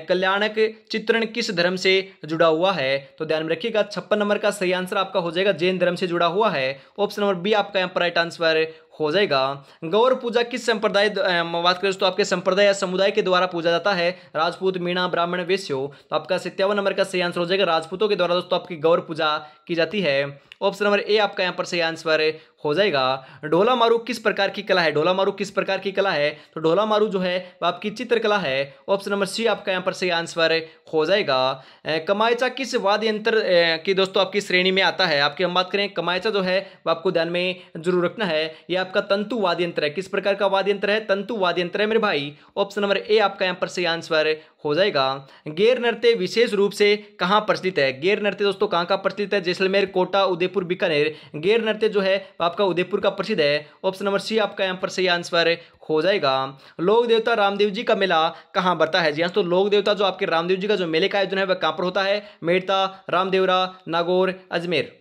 कल्याणक चित्रण किस धर्म से जुड़ा हुआ है? तो ध्यान में रखिएगा 56 नंबर का सही आंसर आपका हो जाएगा जैन धर्म से जुड़ा हुआ है, ऑप्शन नंबर बी आपका यहाँ पर राइट आंसर हो जाएगा। गौर पूजा किस संप्रदाय बात करें तो आपके संप्रदाय या समुदाय के द्वारा पूजा जाता है? राजपूत, मीणा, ब्राह्मण, वैश्यो। तो आपका 57 नंबर का सही आंसर हो जाएगा राजपूतों के द्वारा दोस्तों आपकी गौर पूजा की जाती है, ऑप्शन नंबर ए आपका यहाँ पर सही आंसर हो जाएगा। ढोला मारू किस प्रकार की कला है? ढोला मारू किस प्रकार की कला है? तो ढोला मारू जो है वह आपकी चित्रकला है, ऑप्शन नंबर सी आपका यहाँ पर सही आंसर हो जाएगा। कमायचा किस वाद्य यंत्र की दोस्तों आपकी श्रेणी में आता है? आपकी हम बात करें कमायचा जो है वह आपको ध्यान में जरूर रखना है, यह आपका तंतु वाद्य यंत्र है। किस प्रकार का वाद्य यंत्र है? तंतु वाद्य यंत्र है मेरे भाई, ऑप्शन नंबर ए आपका यहाँ पर सही आंसर हो जाएगा। गैर नृत्य विशेष रूप से कहाँ प्रचलित है? गैर नृत्य दोस्तों कहाँ का प्रचलित है? जैसलमेर, कोटा, उदयपुर, बीकानेर। गैर नृत्य जो है आपका उदयपुर का प्रसिद्ध है, ऑप्शन नंबर सी आपका यहाँ पर सही आंसर हो जाएगा। लोक देवता रामदेव जी का मेला कहाँ बढ़ता है? जी हाँ, तो लोक देवता जो आपके रामदेव जी का जो मेले का आयोजन है वह कहाँ पर होता है? मेड़ता, रामदेवरा, नागौर, अजमेर।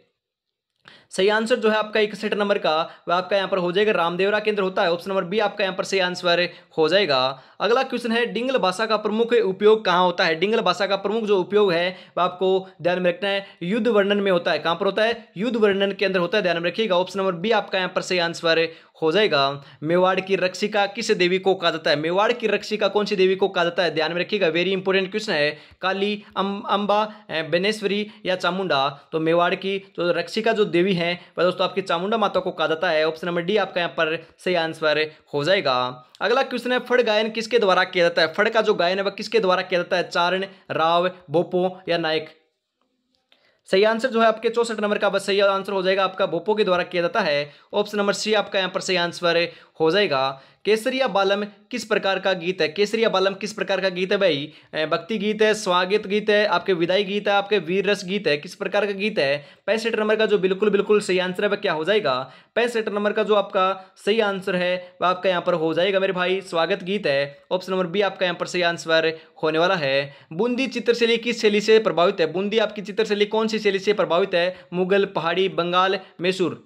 सही आंसर जो है आपका 61 नंबर का वह आपका यहाँ पर हो जाएगा रामदेवरा केंद्र होता है, ऑप्शन नंबर बी आपका यहाँ पर सही आंसर हो जाएगा। अगला क्वेश्चन है, डिंगल भाषा का प्रमुख उपयोग कहाँ होता है? डिंगल भाषा का प्रमुख जो उपयोग है वह आपको ध्यान में रखना है, युद्ध वर्णन में होता है। कहाँ पर होता है? युद्ध वर्णन के अंदर होता है, ध्यान में रखिएगा, ऑप्शन नंबर बी आपका यहाँ पर सही आंसर हो जाएगा। मेवाड़ की रक्षिका किस देवी को कहा जाता है? मेवाड़ की रक्षिका कौन सी देवी को कहा जाता है? ध्यान में रखिएगा, वेरी इंपॉर्टेंट क्वेश्चन है। काली, अंबा, बेनेश्वरी या चामुंडा। तो मेवाड़ की जो रक्षिका जो देवी है वह दोस्तों आपकी चामुंडा माता को कहा जाता है, ऑप्शन नंबर डी आपका यहाँ पर सही आंसर हो जाएगा। अगला क्वेश्चन है, फड़ गायन किसके द्वारा किया जाता है? फड़ का जो गायन है वह किसके द्वारा किया जाता है? चारण, राव, भोपो या नायक। सही आंसर जो है आपके 64 नंबर का बस सही आंसर हो जाएगा आपका भोपो के द्वारा किया जाता है, ऑप्शन नंबर सी आपका यहाँ पर सही आंसर हो जाएगा। केसरिया बालम किस प्रकार का गीत है? केसरिया बालम किस प्रकार का गीत है भाई? भक्ति गीत है, स्वागत गीत है, आपके विदाई गीत है, आपके वीर रस गीत है, किस प्रकार का गीत है? 65 नंबर का जो बिल्कुल बिल्कुल सही आंसर है वह क्या हो जाएगा? 65 नंबर का जो आपका सही आंसर है वह आपका यहाँ पर हो जाएगा मेरे भाई स्वागत गीत है, ऑप्शन नंबर बी आपका यहाँ पर सही आंसर होने वाला है। बूंदी चित्रशैली किस शैली से प्रभावित है? बूंदी आपकी चित्रशैली कौन सी शैली से प्रभावित है? मुगल, पहाड़ी, बंगाल, मैसूर।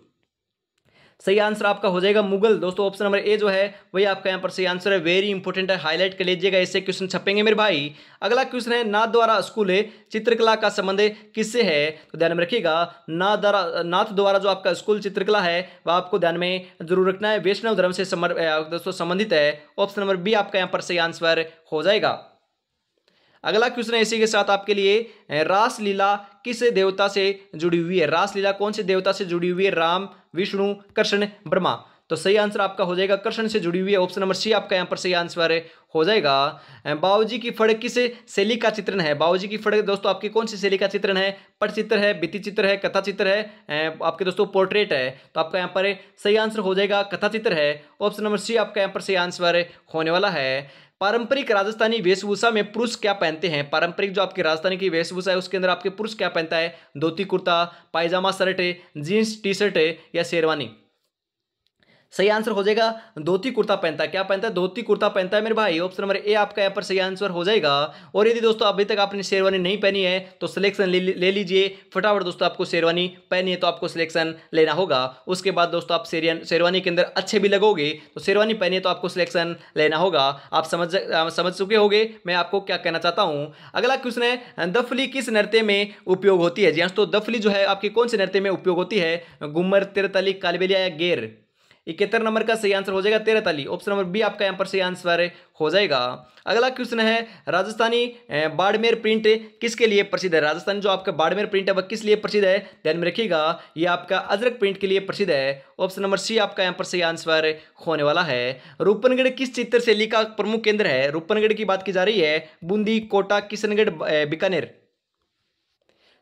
सही आंसर आपका हो जाएगा मुगल दोस्तों, ऑप्शन नंबर ए जो है वही आपका यहाँ पर सही आंसर है, वेरी इंपॉर्टेंट है, हाईलाइट कर लीजिएगा, ऐसे क्वेश्चन छपेंगे मेरे भाई। अगला क्वेश्चन है, नाथ द्वारा स्कूल है चित्रकला का संबंध किससे है? तो ध्यान में रखिएगा, नाथ द्वारा जो आपका स्कूल चित्रकला है वह आपको ध्यान में जरूर रखना है, वैष्णव धर्म से दोस्तों संबंधित है, ऑप्शन नंबर बी आपका यहाँ पर सही आंसर हो जाएगा। अगला क्वेश्चन है इसी के साथ आपके लिए, रासलीला किस देवता से जुड़ी हुई है? रासलीला कौन से देवता से जुड़ी हुई है? राम, विष्णु, कृष्ण, ब्रह्मा। तो सही आंसर आपका हो जाएगा कृष्ण से जुड़ी हुई है। ऑप्शन नंबर सी आपका यहाँ पर सही आंसर हो जाएगा। बाबूजी की फड़ किस शैली का चित्रण है? बाबूजी की फड़ दोस्तों आपकी कौन सी शैली का चित्रण है? पटचित्र है, भित्ति चित्र है, कथा चित्र है, आपके दोस्तों पोर्ट्रेट है। तो आपका यहाँ पर सही आंसर हो जाएगा कथा चित्र है। ऑप्शन नंबर सी आपका यहाँ पर सही आंसर होने वाला है। पारंपरिक राजस्थानी वेशभूषा में पुरुष क्या पहनते हैं? पारंपरिक जो आपकी राजस्थानी की वेशभूषा है उसके अंदर आपके पुरुष क्या पहनता है? धोती कुर्ता, पायजामा शर्ट, जींस टी शर्ट या शेरवानी? सही आंसर हो जाएगा धोती कुर्ता पहनता है। क्या पहनता है? धोती कुर्ता पहनता है मेरे भाई। ऑप्शन नंबर ए आपका यहाँ पर सही आंसर हो जाएगा। और यदि दोस्तों अभी तक आपने शेरवानी नहीं पहनी है तो सिलेक्शन ले लीजिए फटाफट दोस्तों। आपको शेरवानी पहनी है तो आपको सिलेक्शन लेना होगा। उसके बाद दोस्तों आप शेरवानी के अंदर अच्छे भी लगोगे, तो शेरवानी पहनी है तो आपको सिलेक्शन लेना होगा। आप समझ चुके होंगे मैं आपको क्या कहना चाहता हूँ। अगला क्वेश्चन है, दफली किस नृत्य में उपयोग होती है? जी हाँ, तो दफली जो है आपकी कौन से नृत्य में उपयोग होती है? घूमर, तिरताली, कालबेलिया या गेर? 71 नंबर का सही आंसर हो जाएगा तिरताली। ऑप्शन नंबर बी आपका यहाँ पर सही आंसर हो जाएगा। अगला क्वेश्चन है, राजस्थानी बाड़मेर प्रिंट किसके लिए प्रसिद्ध है? राजस्थानी जो आपका बाड़मेर प्रिंट है वह किस लिए प्रसिद्ध है? ध्यान में रखिएगा, ये आपका अजरक प्रिंट के लिए प्रसिद्ध है। ऑप्शन नंबर सी आपका यहाँ पर सही आंसर होने वाला है। रूपनगढ़ किस चित्र शैली का प्रमुख केंद्र है? रूपनगढ़ की बात की जा रही है। बूंदी, कोटा, किशनगढ़, बीकानेर?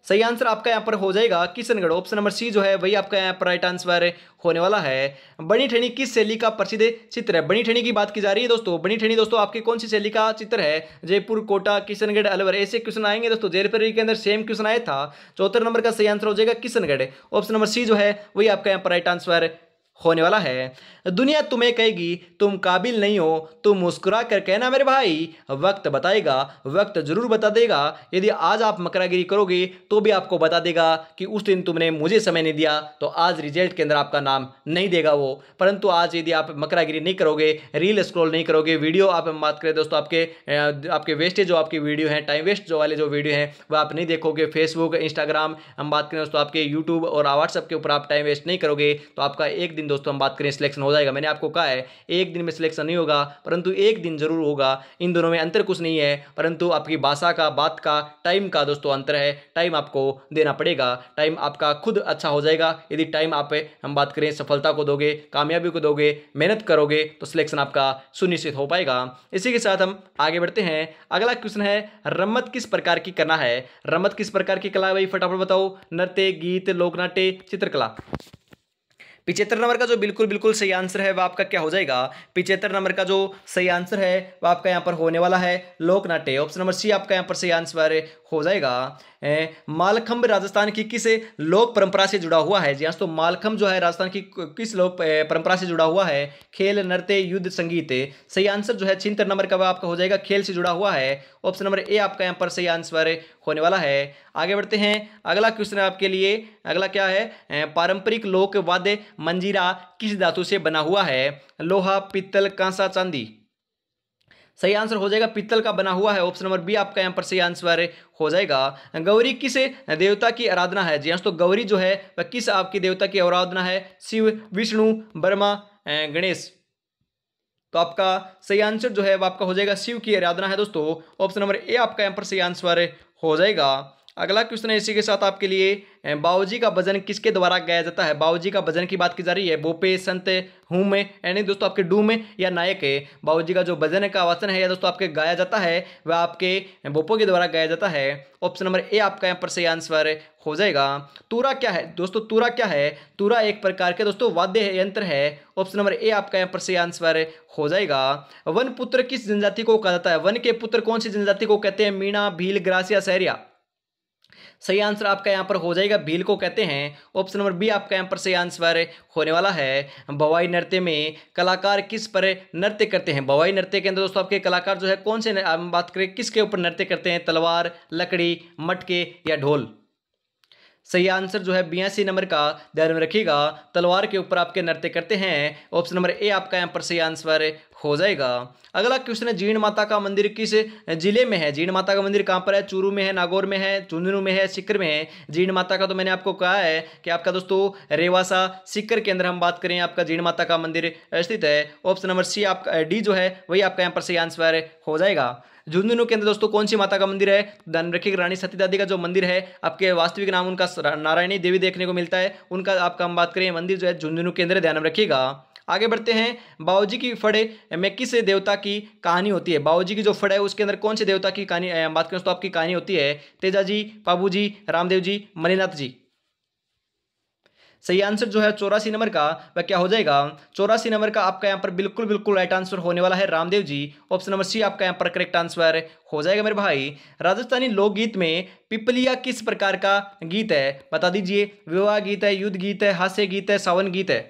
सही आंसर आपका यहाँ पर हो जाएगा किशनगढ़। ऑप्शन नंबर सी जो है वही आपका यहाँ पर राइट आंसर होने वाला है। बनी ठनी किस शैली का प्रसिद्ध चित्र है? बनी ठनी की बात की जा रही है दोस्तों। बनी ठनी दोस्तों आपकी कौन सी शैली का चित्र है? जयपुर, कोटा, किशनगढ़, अलवर? ऐसे क्वेश्चन आएंगे दोस्तों। जयपुर के अंदर सेम क्वेश्चन आया था। 74 नंबर का सही आंसर हो जाएगा किशनगढ़। ऑप्शन नंबर सी जो है वही आपका यहाँ पर राइट आंसर होने वाला है। दुनिया तुम्हें कहेगी तुम काबिल नहीं हो, तुम मुस्कुरा कर कहना मेरे भाई, वक्त बताएगा, वक्त जरूर बता देगा। यदि आज आप मकरागिरी करोगे तो भी आपको बता देगा कि उस दिन तुमने मुझे समय नहीं दिया, तो आज रिजल्ट के अंदर आपका नाम नहीं देगा वो। परंतु आज यदि आप मकरागिरी नहीं करोगे, रील स्क्रॉल नहीं करोगे, वीडियो आप हम बात करें दोस्तों, आपके वेस्टेज जो आपकी वीडियो है, टाइम वेस्ट जो वाले जो वीडियो हैं वह आप नहीं देखोगे, फेसबुक, इंस्टाग्राम हम बात करें दोस्तों, आपके यूट्यूब और व्हाट्सएप के ऊपर आप टाइम वेस्ट नहीं करोगे, तो आपका एक दिन दोस्तों हम बात करें सिलेक्शन हो जाएगा। मैंने आपको कहा है एक दिन में सिलेक्शन नहीं होगा, परंतु एक दिन जरूर होगा। इन दोनों में अंतर कुछ नहीं है, परंतु आपकी भाषा का, बात का, टाइम का दोस्तों अंतर है। टाइम आपको देना पड़ेगा, टाइम आपका खुद अच्छा हो जाएगा। यदि टाइम आप हम बात करें सफलता को दोगे, कामयाबी को दोगे, मेहनत करोगे, तो सिलेक्शन आपका सुनिश्चित हो पाएगा। इसी के साथ हम आगे बढ़ते हैं। अगला क्वेश्चन है, रमत किस प्रकार की कला है? रमत किस प्रकार की कला है भाई? फटाफट बताओ। नृत्य, गीत, लोकनाट्य, चित्रकला? 75 नंबर का जो बिल्कुल बिल्कुल सही आंसर है वह आपका क्या हो जाएगा? 75 नंबर का जो सही आंसर है वह आपका यहाँ पर होने वाला है लोकनाट्य। ऑप्शन नंबर सी आपका यहाँ पर सही आंसर हो जाएगा। मालखंब राजस्थान की किस लोक परंपरा से जुड़ा हुआ है? जी हाँ, तो मालखंब जो है राजस्थान की किस लोक परंपरा से जुड़ा हुआ है? खेल, नृत्य, युद्ध, संगीत? सही आंसर जो है 76 नंबर का वह आपका हो जाएगा खेल से जुड़ा हुआ है। ऑप्शन नंबर ए आपका यहाँ पर सही आंसर होने वाला है। आगे बढ़ते हैं। अगला क्वेश्चन है आपके लिए, अगला क्या है? पारंपरिक लोक वाद्य मंजीरा किस धातु से बना हुआ है? लोहा, पित्तल, कांसा, चांदी? सही आंसर हो जाएगा पित्तल का बना हुआ है। ऑप्शन नंबर बी आपका यहाँ पर सही आंसर हो जाएगा। गौरी किस देवता की आराधना है? जी हाँ, तो गौरी जो है वह किस आपकी देवता की आराधना है? शिव, विष्णु, ब्रह्मा, गणेश? तो आपका सही आंसर जो है वह आपका हो जाएगा शिव की आराधना है दोस्तों। ऑप्शन नंबर ए आपका यहाँ पर सही आंसर हो जाएगा। अगला क्वेश्चन है इसी के साथ आपके लिए, बाऊजी का भजन किसके द्वारा गाया जाता है? बाऊजी का भजन की बात की जा रही है। बोपे, संत, हूम यानी दोस्तों आपके डूम या नायक है। बाऊजी का जो भजन का वचन है या दोस्तों आपके गाया जाता है वह आपके बोपो के द्वारा गाया जाता है। ऑप्शन नंबर ए आपका यहाँ पर सही आंसर हो जाएगा। तूरा क्या है दोस्तों? तूरा क्या है? तूरा एक प्रकार के दोस्तों वाद्य यंत्र है। ऑप्शन नंबर ए आपका यहाँ पर सही आंसर हो जाएगा। वन पुत्र किस जनजाति को कहा जाता है? वन के पुत्र कौन सी जनजाति को कहते हैं? मीणा, भील, ग्रासिया, सहरिया? सही आंसर आपका यहाँ पर हो जाएगा भील को कहते हैं। ऑप्शन नंबर बी आपका यहाँ पर सही आंसर होने वाला है। भवाई नृत्य में कलाकार किस पर नृत्य करते हैं? भवाई नृत्य के अंदर दोस्तों आपके कलाकार जो है कौन से, हम बात करें किसके ऊपर नृत्य करते हैं? तलवार, लकड़ी, मटके या ढोल? सही आंसर जो है 82 नंबर का, ध्यान में रखिएगा, तलवार के ऊपर आपके नृत्य करते हैं। ऑप्शन नंबर ए आपका यहाँ पर सही आंसर हो जाएगा। अगला क्वेश्चन है, जीण माता का मंदिर किस जिले में है? जीण माता का मंदिर कहाँ पर है? चूरू में है, नागौर में है, झुंझुनू में है, सीकर में है? जीण माता का तो मैंने आपको कहा है कि आपका दोस्तों रेवासा, सीकर के अंदर हम बात करें आपका जीण माता का मंदिर स्थित है। ऑप्शन नंबर सी आपका डी जो है वही आपका यहाँ पर सही आंसर हो जाएगा। झुंझुनू के अंदर दोस्तों कौन सी माता का मंदिर है? ध्यान रखिएगा, रानी सती दादी का जो मंदिर है, आपके वास्तविक नाम उनका नारायणी देवी देखने को मिलता है, उनका आपका हम बात करें मंदिर जो है झुंझुनू के अंदर, ध्यान में रखिएगा। आगे बढ़ते हैं, बाबूजी की फड़े में किस देवता की कहानी होती है? बाबूजी की जो फड़ है उसके अंदर कौन से देवता की कहानी बात करें तो आपकी कहानी होती है? तेजा जी, बाबू जी, रामदेव जी, मणिनाथ जी। सही आंसर जो है 84 नंबर का वह क्या हो जाएगा? 84 नंबर का आपका यहाँ पर बिल्कुल बिल्कुल राइट आंसर होने वाला है रामदेव जी। ऑप्शन नंबर सी आपका यहाँ पर करेक्ट आंसर हो जाएगा मेरे भाई। राजस्थानी लोकगीत में पिपलिया किस प्रकार का गीत है? बता दीजिए। विवाह गीत है, युद्ध गीत है, हास्य गीत है, सावन गीत है?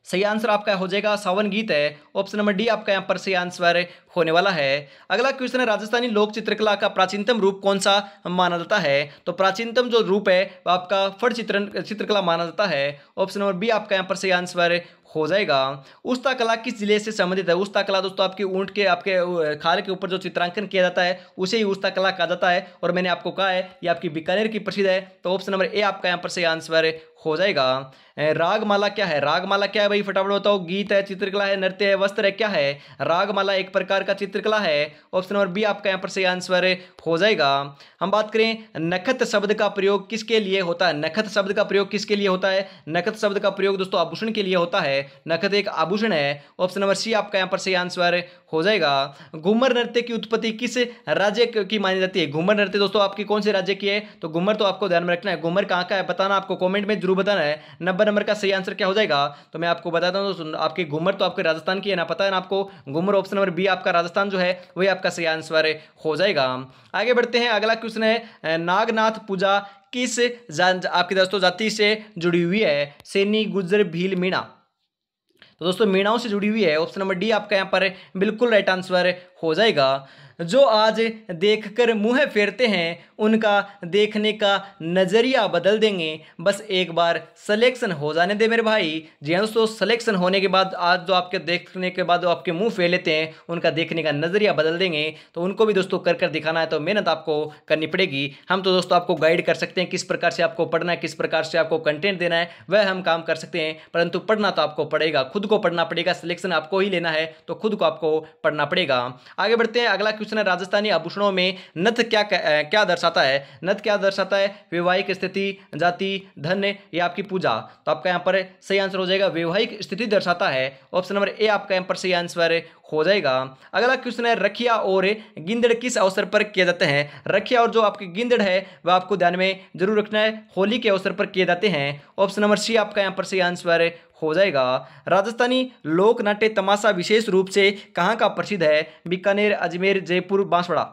सही आंसर आपका हो जाएगा सावन गीत है। ऑप्शन नंबर डी आपका यहाँ पर सही आंसर होने वाला है। अगला क्वेश्चन है, राजस्थानी लोक चित्रकला का प्राचीनतम रूप कौन सा माना जाता है? तो प्राचीनतम जो रूप है वो आपका फट चित्रकला माना जाता है। ऑप्शन नंबर बी आपका यहाँ पर सही आंसर हो जाएगा। उस्ता कला किस जिले से संबंधित है? उस्ता कला दोस्तों आपके ऊंट के आपके खाल के ऊपर जो चित्रांकन किया जाता है उसे ही उस्ता कला कहा जाता है, और मैंने आपको कहा है ये आपकी बीकानेर की प्रसिद्ध है। तो ऑप्शन नंबर ए आपका यहाँ पर सही आंसर हो जाएगा। रागमाला क्या है? रागमाला क्या है भाई, फटाफट बताओ। गीत है, चित्रकला है, नृत्य है, वस्त्र है, क्या है? रागमाला एक प्रकार का चित्रकला है। ऑप्शन नंबर बी आपका यहाँ पर सही आंसर हो जाएगा। हम बात करें, नखत शब्द का प्रयोग किसके लिए होता है? नखत शब्द का प्रयोग किसके लिए होता है? नखत शब्द का प्रयोग दोस्तों आभूषण के लिए होता है। नखत एक आभूषण है। ऑप्शन नंबर सी आपका यहाँ पर सही आंसर हो जाएगा। घूमर नृत्य की उत्पत्ति किस राज्य की मानी जाती है? घूमर नृत्य दोस्तों आपकी कौन से राज्य की है? तो घूमर तो आपको ध्यान में रखना है, घूमर कहाँ का है बताना, आपको कमेंट में जरूर बताना है। 90 नंबर का सही आंसर क्या हो जाएगा? तो मैं आपको बताता हूँ दोस्तों, आपकी घूमर तो आपके राजस्थान की है ना, पता है ना आपको। घूमर ऑप्शन नंबर बी आपका राजस्थान जो है वही आपका सही आंसर हो जाएगा। आगे बढ़ते हैं, अगला क्वेश्चन है, नागनाथ पूजा किस आपकी दोस्तों जाति से जुड़ी हुई है? सैनी, गुज्जर, भील, मीणा? तो दोस्तों मीणाओं से जुड़ी हुई है। ऑप्शन नंबर डी आपका यहाँ पर बिल्कुल राइट आंसर हो जाएगा। जो आज देखकर मुंह फेरते हैं उनका देखने का नजरिया बदल देंगे, बस एक बार सिलेक्शन हो जाने दे मेरे भाई। जी हाँ दोस्तों, सिलेक्शन होने के बाद आज जो आपके देखने के बाद जो आपके मुंह फेर लेते हैं उनका देखने का नजरिया बदल देंगे, तो उनको भी दोस्तों कर दिखाना है, तो मेहनत आपको करनी पड़ेगी। हम तो दोस्तों आपको गाइड कर सकते हैं किस प्रकार से आपको पढ़ना है, किस प्रकार से आपको कंटेंट देना है, वह हम काम कर सकते हैं, परंतु पढ़ना तो आपको पड़ेगा, खुद को पढ़ना पड़ेगा। सिलेक्शन आपको ही लेना है तो खुद को आपको पढ़ना पड़ेगा। आगे बढ़ते हैं, अगला क्वेश्चन है, राजस्थानी आभूषणों में नथ क्या दर्शाता है? नथ क्या दर्शाता है? वैवाहिक स्थिति, जाति, धन या आपकी पूजा? तो आपका यहाँ पर सही आंसर हो जाएगा वैवाहिक स्थिति दर्शाता है। ऑप्शन नंबर ए आपका यहाँ पर सही आंसर हो जाएगा। अगला क्वेश्चन है, रखिया और गिंदड़ किस अवसर पर किए जाते हैं? रखिया और जो आपकी गिंदड़ है वह आपको ध्यान में जरूर रखना है, होली के अवसर पर किए जाते हैं। ऑप्शन नंबर सी आपका यहाँ पर सही आंसर हो जाएगा। राजस्थानी लोक नाट्य तमाशा विशेष रूप से कहाँ का प्रसिद्ध है? बीकानेर, अजमेर, जयपुर, बांसवाड़ा?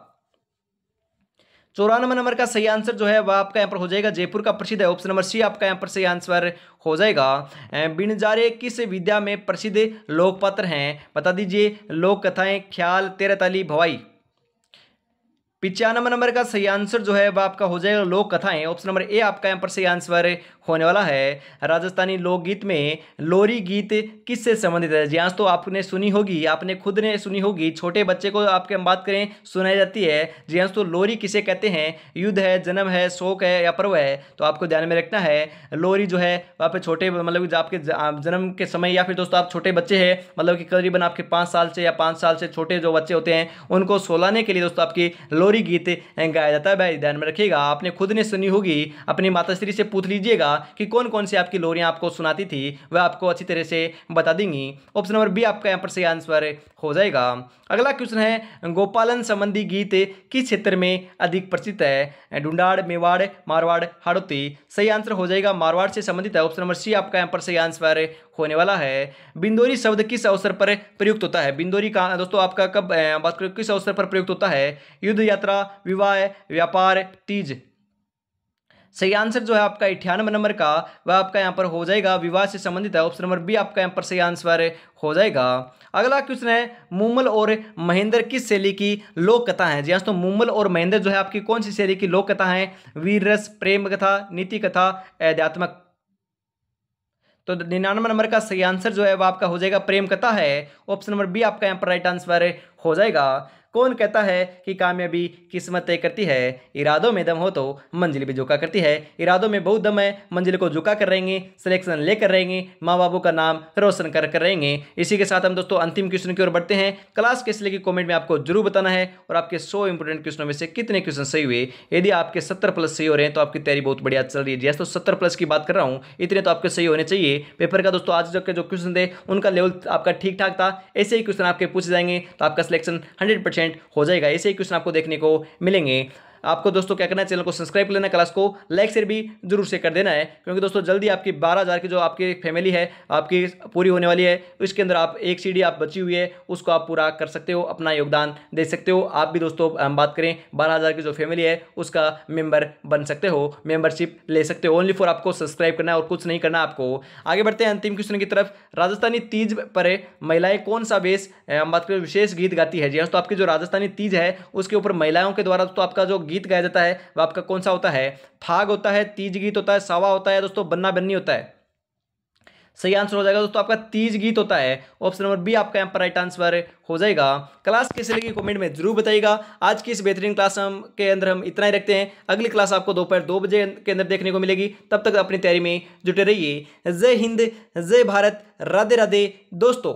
94 नंबर का सही आंसर जो है वह आपका यहाँ पर हो जाएगा जयपुर का प्रसिद्ध है। ऑप्शन नंबर सी आपका यहाँ पर सही आंसर हो जाएगा। बिनजारे किस विद्या में प्रसिद्ध लोक पात्र हैं? बता दीजिए। लोक कथाएं, ख्याल, तेरहताली, भवाई? 95 नंबर का सही आंसर जो है वह आपका हो जाएगा लोक कथाएं। ऑप्शन नंबर ए आपका यहाँ पर सही आंसर होने वाला है। राजस्थानी लोकगीत में लोरी गीत किससे संबंधित है? जी हाँ तो आपने सुनी होगी, आपने खुद ने सुनी होगी, छोटे बच्चे को आपके हम बात करें सुनाई जाती है। जी हाँ तो लोरी किसे कहते हैं? युद्ध है, जन्म है, शोक है या पर्व है? तो आपको ध्यान में रखना है लोरी जो है वहाँ पे छोटे मतलब आपके जन्म के समय या फिर दोस्तों आप छोटे बच्चे हैं मतलब कि करीबन आपके 5 साल से या 5 साल से छोटे जो बच्चे होते हैं उनको सुलाने के लिए दोस्तों आपकी लोरी गीत गाया जाता है। भाई ध्यान में रखिएगा, आपने खुद ने सुनी होगी, अपनी माताश्री से पूछ लीजिएगा कि कौन कौन सी आपकी लोरियां आपको सुनाती थी, वह आपको अच्छी तरह से बता देंगी। ऑप्शन नंबर बी आपका यहाँ पर सही आंसर हो जाएगा। अगला क्वेश्चन है, गोपालन संबंधी गीत किस क्षेत्र में अधिक प्रसिद्ध है? ढूंढाड़, मेवाड़, मारवाड़, हाड़ौती? सही आंसर हो जाएगा मारवाड़ से संबंधित है। ऑप्शन नंबर सी आपका यहाँ पर सही आंसर होने वाला है। बिंदोरी शब्द किस अवसर पर प्रयुक्त होता है? बिंदोरी का दोस्तों आपका कब बात करें किस अवसर पर प्रयुक्त होता है? युद्ध, यात्रा, विवाह, व्यापार, तीज? सही आंसर जो है आपका 98 नंबर का वह आपका यहाँ पर हो जाएगा विवाह से संबंधित है। ऑप्शन नंबर बी आपका यहाँ पर सही आंसर हो जाएगा। अगला क्वेश्चन है, मुमल और महेंद्र किस शैली की लोक कथा है? जी हाँ तो मुमल और महेंद्र जो है आपकी कौन सी शैली की लोक कथा है? वीर रस, प्रेम कथा, नीति कथा, अध्यात्मक? तो 99 नंबर का सही आंसर जो है वह आपका हो जाएगा प्रेम कथा है। ऑप्शन नंबर बी आपका यहाँ पर राइट आंसर हो जाएगा। कौन कहता है कि कामयाबी किस्मत तय करती है, इरादों में दम हो तो मंजिल भी झुका करती है। इरादों में बहुत दम है, मंजिल को झुका कर रहेंगे, सिलेक्शन लेकर रहेंगे, माँ बाबू का नाम रोशन कर रहेंगे। इसी के साथ हम दोस्तों अंतिम क्वेश्चन की ओर बढ़ते हैं। क्लास कैसे लगी कमेंट में आपको जरूर बताना है और आपके 100 इंपोर्टेंट क्वेश्चनों में से कितने क्वेश्चन सही हुए। यदि आपके 70 प्लस सही हो रहे हैं तो आपकी तैयारी बहुत बढ़िया चल रही है। जैसे तो 70 प्लस की बात कर रहा हूं, इतने तो आपके सही होने चाहिए। पेपर का दोस्तों आज के जो क्वेश्चन थे उनका लेवल आपका ठीक ठाक था। ऐसे ही क्वेश्चन आपके पूछे जाएंगे तो आपका सिलेक्शन 100% हो जाएगा। ऐसे ही क्वेश्चन आपको देखने को मिलेंगे। आपको दोस्तों क्या करना है, चैनल को सब्सक्राइब कर लेना, क्लास को लाइक शेयर भी जरूर से कर देना है, क्योंकि दोस्तों जल्दी आपकी 12,000 की जो आपकी फैमिली है आपकी पूरी होने वाली है। इसके अंदर आप एक सीढ़ी आप बची हुई है उसको आप पूरा कर सकते हो, अपना योगदान दे सकते हो। आप भी दोस्तों हम बात करें 12,000 की जो फैमिली है उसका मेंबर बन सकते हो, मेंबरशिप ले सकते हो। ओनली फॉर आपको सब्सक्राइब करना है और कुछ नहीं करना आपको। आगे बढ़ते हैं अंतिम क्वेश्चन की तरफ। राजस्थानी तीज पर महिलाएं कौन सा बेस हम बात करें विशेष गीत गाती है। जी तो आपकी जो राजस्थानी तीज है उसके ऊपर महिलाओं के द्वारा तो आपका जो गीत गाया जाता है वह आपका कौन सा होता है? फाग होता है, तीज गीत होता है, सावा होता है दोस्तों, बन्ना बन्नी होता है। सही आंसर हो जाएगा दोस्तों आपका तीज गीत होता है। ऑप्शन नंबर बी आपका यहाँ पर राइट आंसर हो जाएगा। क्लास कैसे लगी कमेंट में जरूर बताइएगा। आज की इस बेहतरीन क्लास के अंदर हम इतना ही रखते हैं। अगली क्लास आपको दोपहर 2 बजे के अंदर देखने को मिलेगी। तब तक अपनी तैयारी में जुटे रहिए। जय हिंद, जय भारत, राधे राधे दोस्तों।